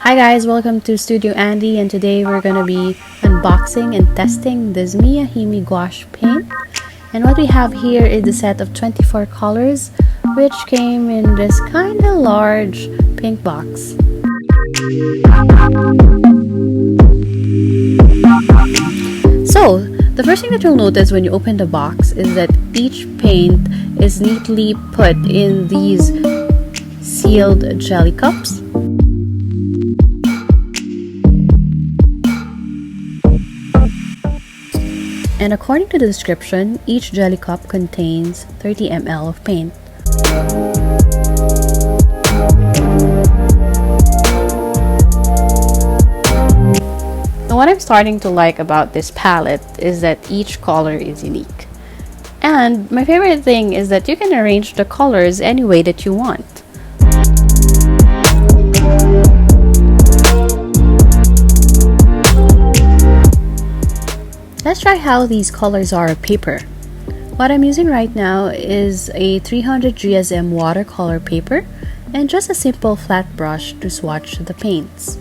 Hi guys, welcome to Studio Andy, and today we're gonna be unboxing and testing this Miya Himi Gouache paint. And what we have here is a set of 24 colors, which came in this kinda large pink box. So, the first thing that you'll notice when you open the box is that each paint is neatly put in these sealed jelly cups. And according to the description, each jelly cup contains 30 ml of paint. Now, what I'm starting to like about this palette is that each color is unique. And my favorite thing is that you can arrange the colors any way that you want. Let's try how these colors are on paper. What I'm using right now is a 300 GSM watercolor paper and just a simple flat brush to swatch the paints.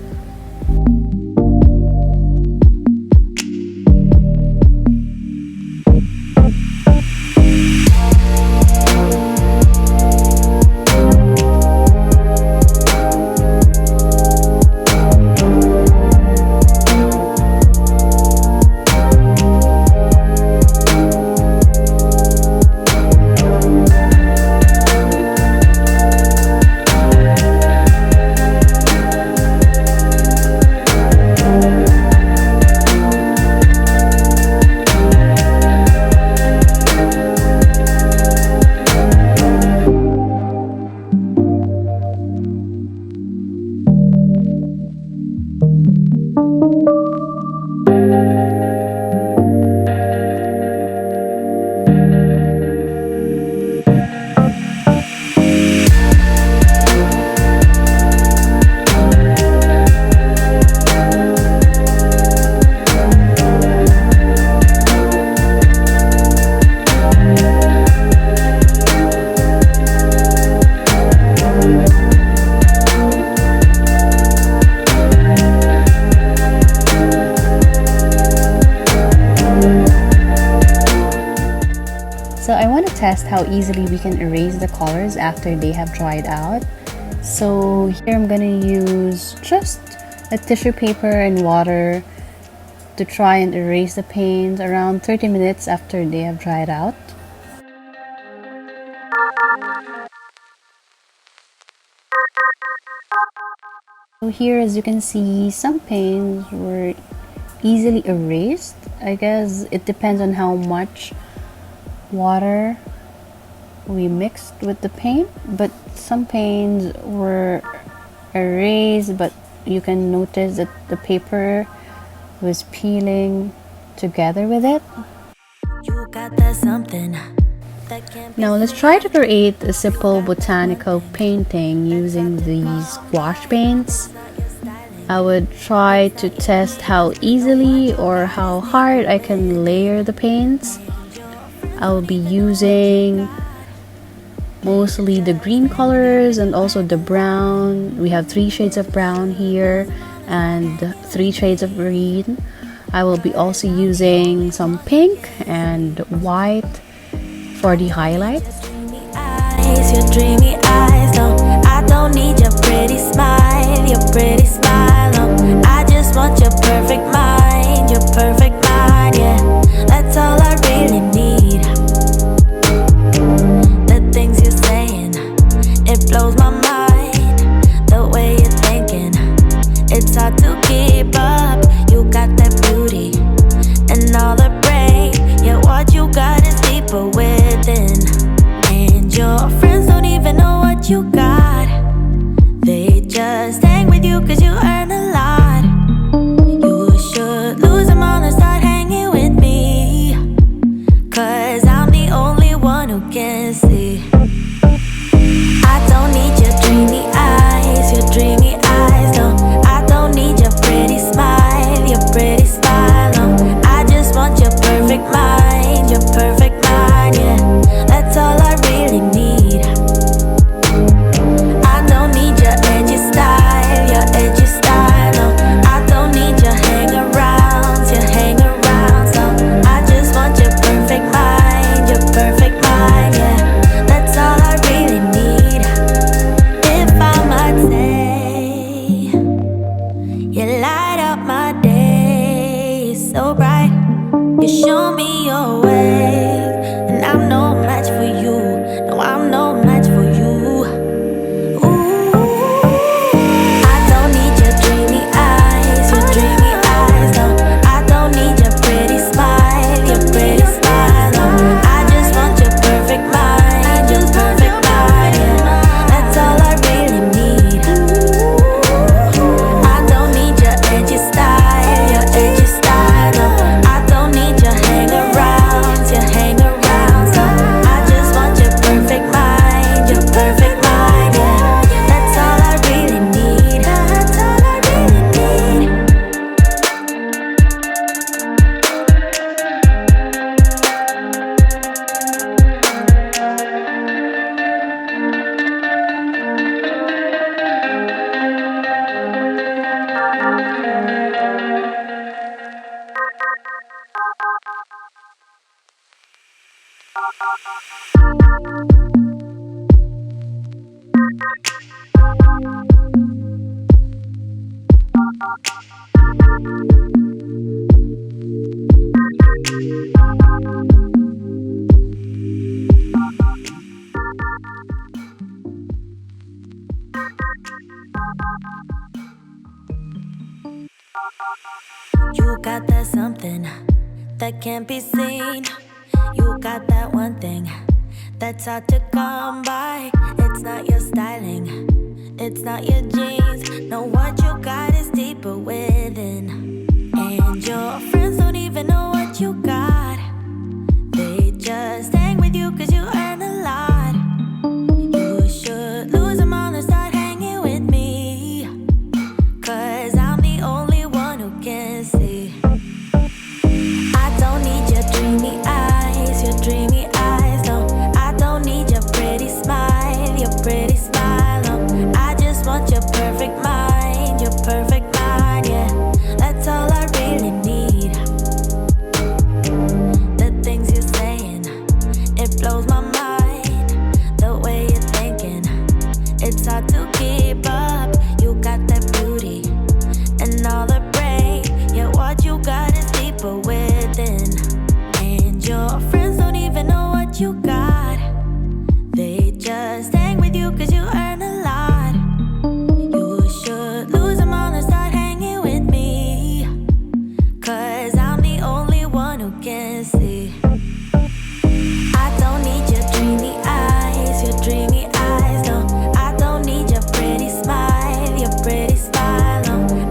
So I want to test how easily we can erase the colors after they have dried out. So here I'm going to use just a tissue paper and water to try and erase the paint around 30 minutes after they have dried out. So here, as you can see, some paints were easily erased. I guess it depends on how much water we mixed with the paint, but some paints were erased, but you can notice that the paper was peeling together with it. Now let's try to create a simple botanical painting using these gouache paints. I would try to test how easily or how hard I can layer the paints. I will be using mostly the green colors and also the brown. We have 3 shades of brown here and 3 shades of green. I will be also using some pink and white for the highlight. Your dreamy eyes, no, I don't need your pretty smile, your pretty smile, no, I just want your perfect mind, yeah, that's all I really need. The things you're saying, it blows my mind, the way you're thinking, it's hard to keep up, you got that beauty, and all the brain, yeah, what you got is deeper within. Your friends don't even know what you got. They just hang with you cause you earn a lot. You should lose them all and start hanging with me, cause I'm the only one who can see. I don't need your dreamy eyes, no, I don't need your pretty smile, no, I just want your perfect mind, yeah, that's all I really need. I don't need your edgy style, You got that something that can't be seen. You got that one thing that's hard to come by. It's not your styling, it's not your jeans. No, what you got is deeper within. And your friends don't even know what you got. They just hang with you cause you earn a lot. You should lose them all and start hanging with me, cause I'm the only one who can see. I don't need your dreamy eyes, no. I don't need your pretty smile, no. I just want your perfect mind, yeah. That's all I really need. The things you're saying, it blows my mind. The way you're thinking, it's hard to keep up. You got that beauty and all the brain. Yeah, what you got is deeper within. And your friends don't even know what you got. They just hang with you cause you earn a lot. You should lose them all and start hanging with me, cause I'm the only one who can see. I don't need your dreamy eyes, no. I don't need your pretty smile, no.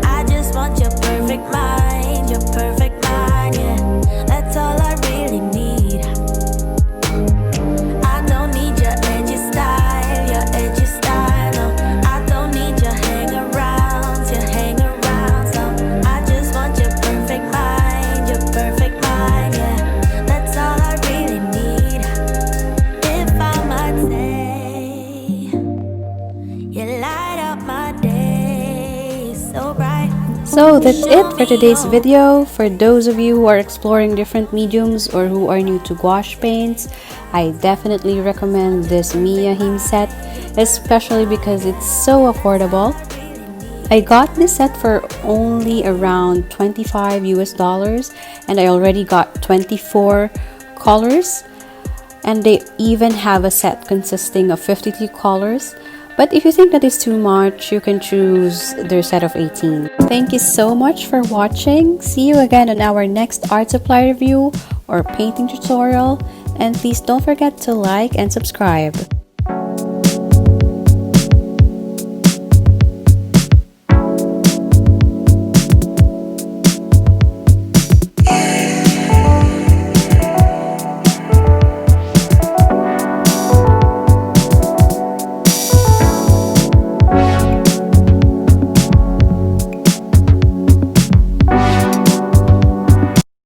I just want your perfect mind, yeah. That's all I really need. I don't need your edgy style, no. I don't need your hang-arounds, no. I just want your perfect mind, yeah. That's all I really need. If I might say, you light up my day so bright. So that's it for today's video. For those of you who are exploring different mediums or who are new to gouache paints, I definitely recommend this Miya Himi set, especially because it's so affordable. I got this set for only around $25 and I already got 24 colors, and they even have a set consisting of 52 colors. But if you think that is too much, you can choose their set of 18. Thank you so much for watching. See you again on our next art supply review or painting tutorial. And please don't forget to like and subscribe.